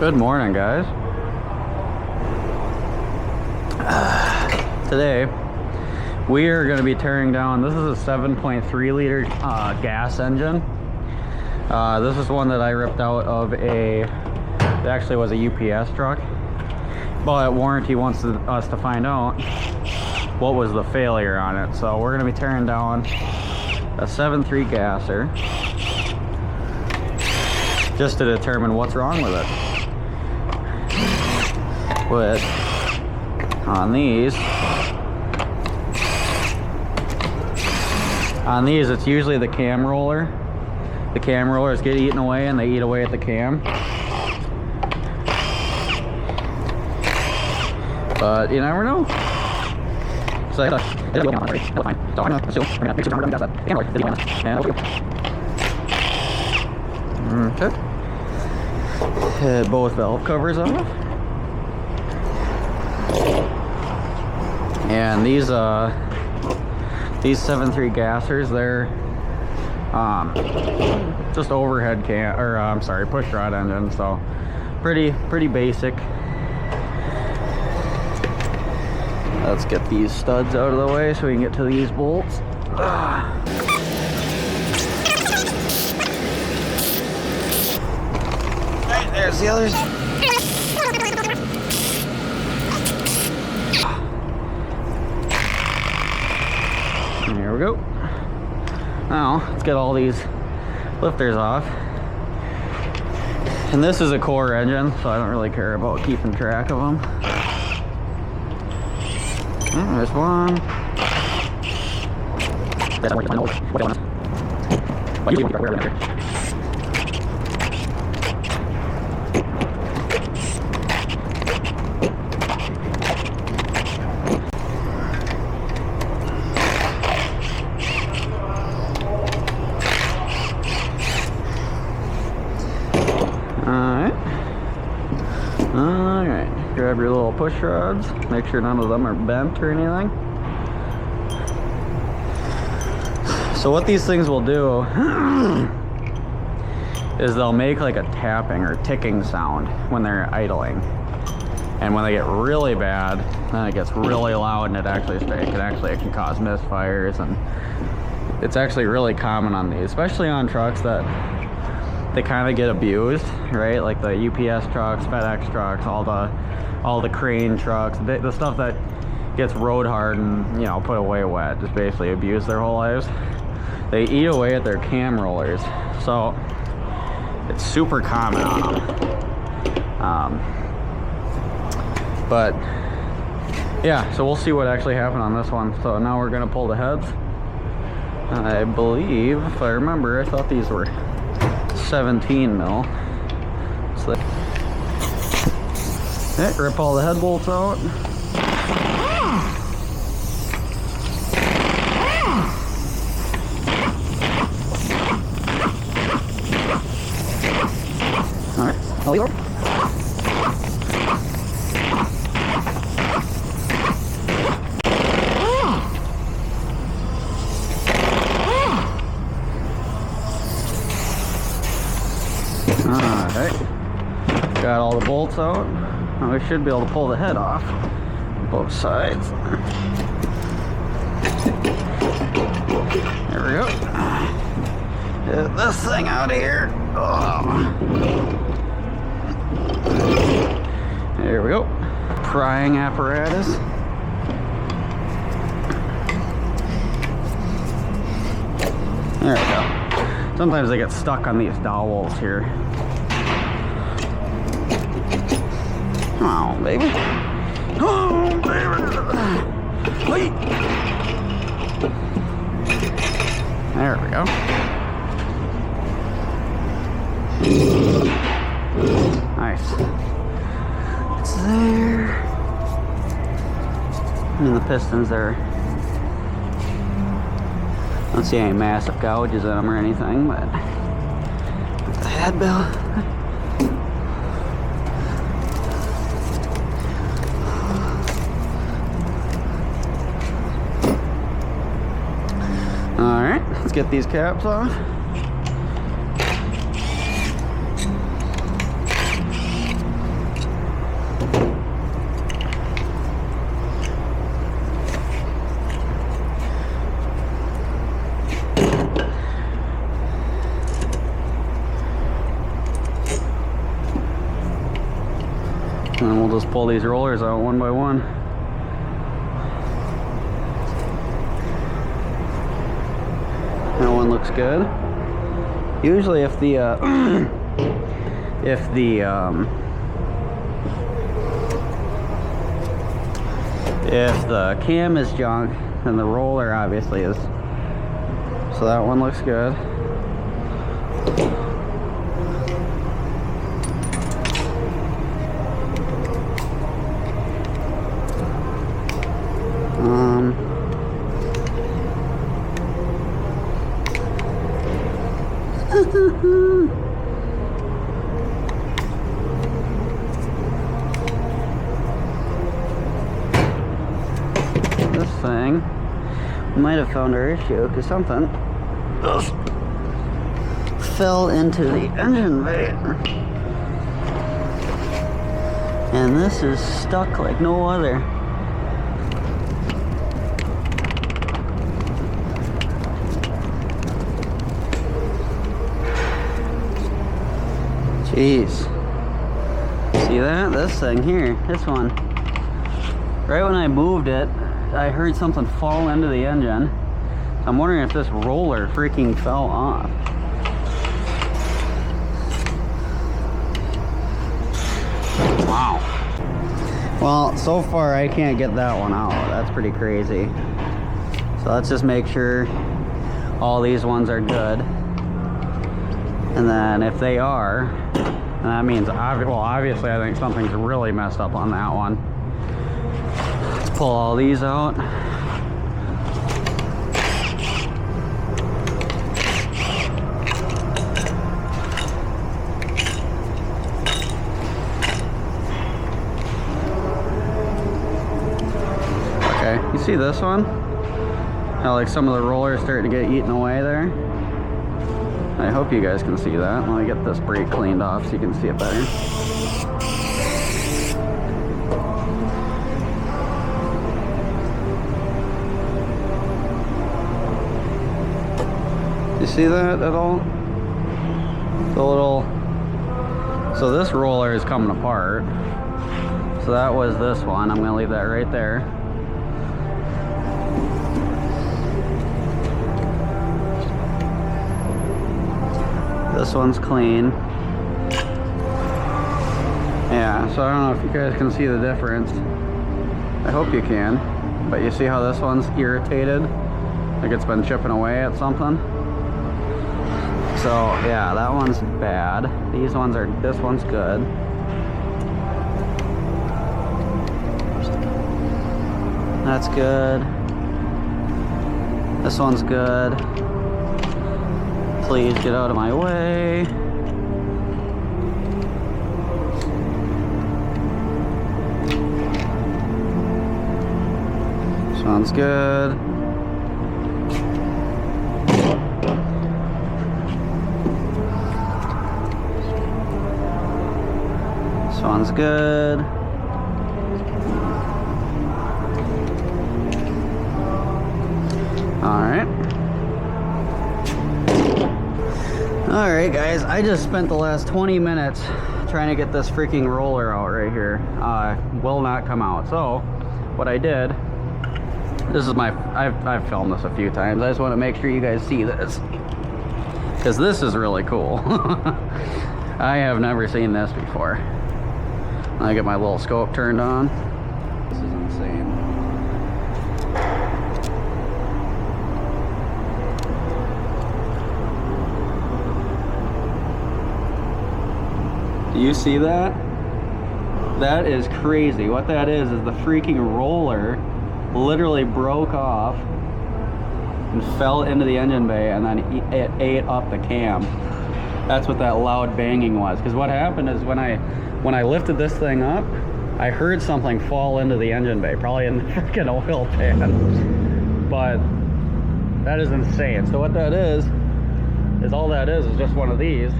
Good morning, guys. Today we are going to be tearing down, this is a 7.3 liter gas engine. This is one that I ripped out of it actually was a UPS truck, but warranty wants us to find out what was the failure on it. So we're going to be tearing down a 7.3 gasser just to determine what's wrong with it. But on these it's usually the cam roller. The cam rollers get eaten away and they eat away at the cam. But you never know. So it's fine. So I'm gonna assume we're gonna make sure that okay. Both valve covers off. And these 7.3 gassers, they're just overhead push rod engine, so pretty basic. Let's get these studs out of the way so we can get to these bolts. Alright, there's the others. There we go. Now, let's get all these lifters off. And this is a core engine, so I don't really care about keeping track of them. There's one. Alright, grab your little push rods, make sure none of them are bent or anything. So what these things will do is they'll make like a tapping or ticking sound when they're idling. And when they get really bad, then it gets really loud and it can cause misfires, and it's actually really common on these, especially on trucks that they kind of get abused, right? Like the UPS trucks, FedEx trucks, all the crane trucks, the stuff that gets road hard and, you know, put away wet, just basically abuse their whole lives. They eat away at their cam rollers, so it's super common on them. But yeah, so we'll see what actually happened on this one. So now we're gonna pull the heads. I believe, if I remember, I thought these were 17 mil. So okay, rip all the head bolts out. All right, I'll leave it. Alright, got all the bolts out. Now we should be able to pull the head off both sides. There we go. Get this thing out of here. Oh. There we go. Prying apparatus. There we go. Sometimes they get stuck on these dowels here. Come on, baby. Oh, baby. Wait. There we go. Nice. It's there. And the pistons there. I don't see any massive gouges in them or anything, but the head bell. Alright, let's get these caps off. then we'll just pull these rollers out one by one. That one looks good. Usually if the if the cam is junk, then the roller obviously is. So that one looks good. This thing might have found our issue because something fell into the engine bay, and this is stuck like no other. Jeez. See that? This thing here, this one. Right when I moved it, I heard something fall into the engine. I'm wondering if this roller freaking fell off. Wow. Well, so far I can't get that one out. That's pretty crazy. So let's just make sure all these ones are good. And then if they are, that means, well, obviously I think something's really messed up on that one. Let's pull all these out. Okay, you see this one? How like some of the rollers starting to get eaten away there? I hope you guys can see that. Let me get this brake cleaned off so you can see it better. You see that at all? The little... So this roller is coming apart. So that was this one. I'm going to leave that right there. This one's clean. Yeah, so I don't know if you guys can see the difference. I hope you can. But you see how this one's irritated? Like it's been chipping away at something. So yeah, that one's bad. These ones are, this one's good. That's good. This one's good. Please get out of my way. This one's good. This one's good. Alright guys, I just spent the last 20 minutes trying to get this freaking roller out right here. Will not come out. So what I did, this is my, I've filmed this a few times. I just want to make sure you guys see this, because this is really cool. I have never seen this before. I get my little scope turned on. This is insane. Do you see that? That is crazy. What that is the freaking roller literally broke off and fell into the engine bay, and then it ate up the cam. That's what that loud banging was. Because what happened is when I lifted this thing up, I heard something fall into the engine bay, probably in the freaking oil pan. But that is insane. So what that is all that is just one of these.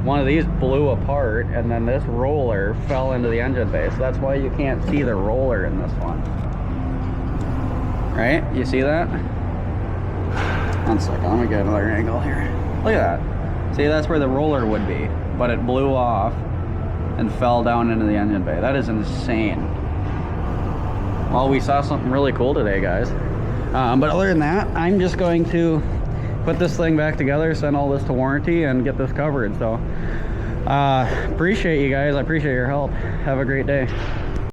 One of these blew apart, and then this roller fell into the engine bay. So that's why you can't see the roller in this one. Right? You see that? One second, let me get another angle here. Look at that. See, that's where the roller would be, but it blew off and fell down into the engine bay. That is insane. Well, we saw something really cool today, guys. But other than that, I'm just going to put this thing back together, send all this to warranty, and get this covered. So appreciate you guys. I appreciate your help. Have a great day.